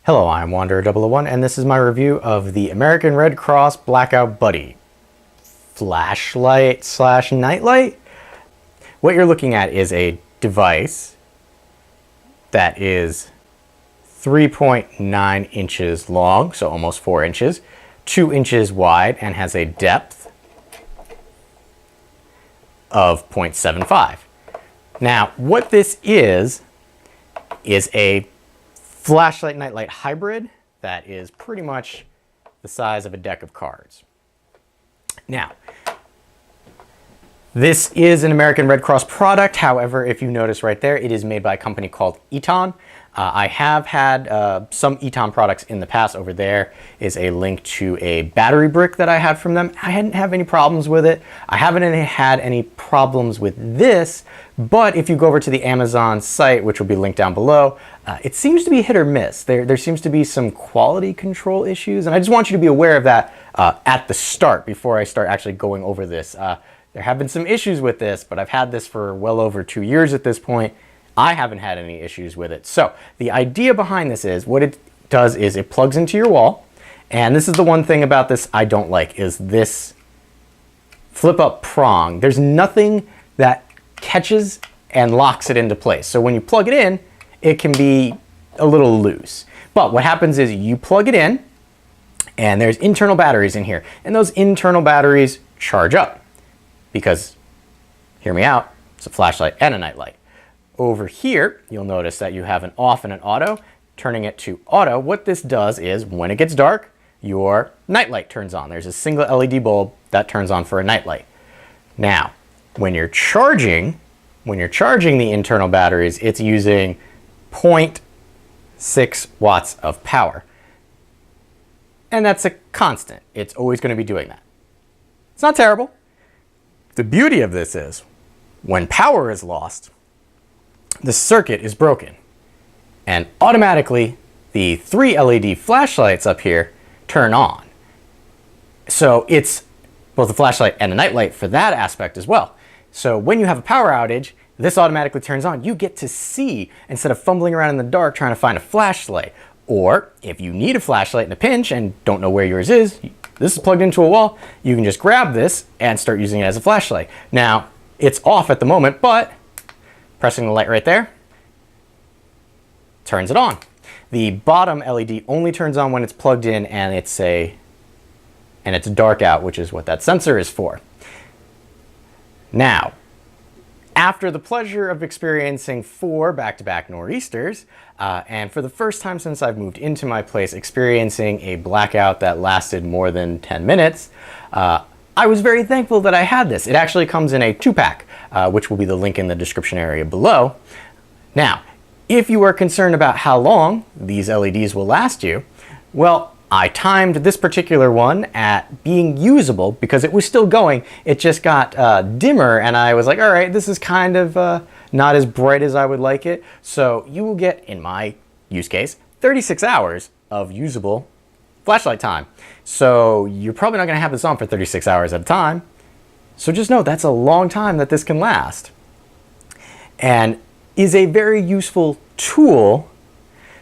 Hello, I'm Wanderer001 and this is my review of the American Red Cross Blackout Buddy flashlight slash nightlight. What you're looking at is a device that is 3.9 inches long, so almost 4 inches, 2 inches wide, and has a depth of 0.75. Now, what this is a flashlight nightlight hybrid that is pretty much the size of a deck of cards. Now, this is an American Red Cross product. However, if you notice right there, it is made by a company called Eton. I have had some Eton products in the past. Over there is a link to a battery brick that I had from them. I didn't have any problems with it. I haven't had any problems with this, but if you go over to the Amazon site, which will be linked down below, it seems to be hit or miss. There seems to be some quality control issues, and I just want you to be aware of that at the start before I start actually going over this. There have been some issues with this, but I've had this for well over 2 years at this point. I haven't had any issues with it. So the idea behind this is, what it does is it plugs into your wall. And this is the one thing about this I don't like, is this flip up prong. There's nothing that catches and locks it into place. So when you plug it in, it can be a little loose. But what happens is you plug it in and there's internal batteries in here. And those internal batteries charge up because, hear me out, it's a flashlight and a nightlight. Over here, you'll notice that you have an off and an auto. Turning it to auto, what this does is when it gets dark, your nightlight turns on. There's a single LED bulb that turns on for a nightlight. Now, when you're charging the internal batteries, it's using 0.6 watts of power. And that's a constant. It's always going to be doing that. It's not terrible. The beauty of this is when power is lost, the circuit is broken, and automatically the 3 LED flashlights up here turn on. So it's both a flashlight and a nightlight for that aspect as well. So when you have a power outage, this automatically turns on. You get to see instead of fumbling around in the dark trying to find a flashlight. Or if you need a flashlight in a pinch and don't know where yours is, this is plugged into a wall, you can just grab this and start using it as a flashlight. Now, it's off at the moment, but pressing the light right there turns it on. The bottom LED only turns on when it's plugged in and it's dark out, which is what that sensor is for. Now, after the pleasure of experiencing 4 back-to-back nor'easters, and for the first time since I've moved into my place, experiencing a blackout that lasted more than 10 minutes, I was very thankful that I had this. It actually comes in a 2-pack, which will be the link in the description area below. Now, if you are concerned about how long these LEDs will last you, well, I timed this particular one at being usable because it was still going. It just got dimmer, and I was like, all right, this is kind of not as bright as I would like it. So you will get, in my use case, 36 hours of usable flashlight time. So you're probably not going to have this on for 36 hours at a time. So just know that's a long time that this can last. And is a very useful tool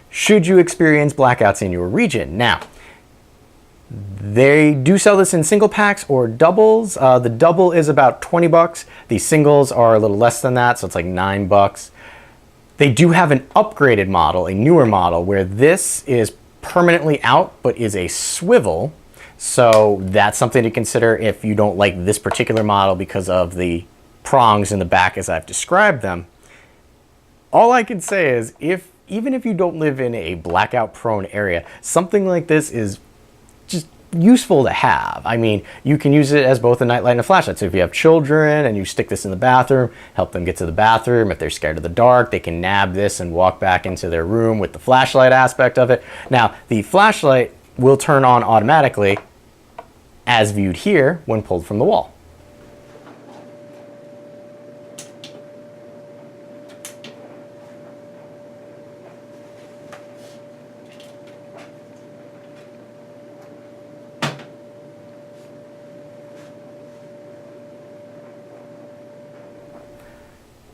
should you experience blackouts in your region. Now, they do sell this in single packs or doubles. The double is about 20 bucks. The singles are a little less than that, so it's like 9 bucks. They do have an upgraded model, a newer model, where this is permanently out but is a swivel. So that's something to consider if you don't like this particular model because of the prongs in the back as I've described them. All I can say is even if you don't live in a blackout prone area, something like this is just useful to have. I mean, you can use it as both a nightlight and a flashlight. So if you have children and you stick this in the bathroom, help them get to the bathroom. If they're scared of the dark, they can nab this and walk back into their room with the flashlight aspect of it. Now, the flashlight will turn on automatically as viewed here when pulled from the wall.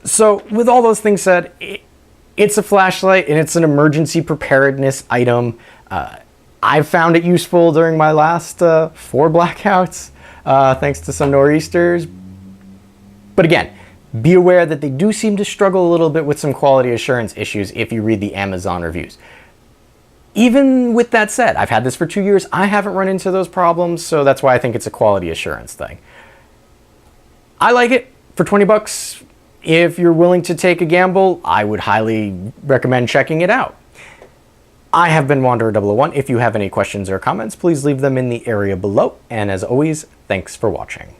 So with all those things said, It's a flashlight and it's an emergency preparedness item. I've found it useful during my last 4 blackouts, thanks to some nor'easters. But again, be aware that they do seem to struggle a little bit with some quality assurance issues if you read the Amazon reviews. Even with that said, I've had this for 2 years. I haven't run into those problems, so that's why I think it's a quality assurance thing. I like it for 20 bucks. If you're willing to take a gamble, I would highly recommend checking it out. I have been Wanderer001. If you have any questions or comments, please leave them in the area below. And as always, thanks for watching.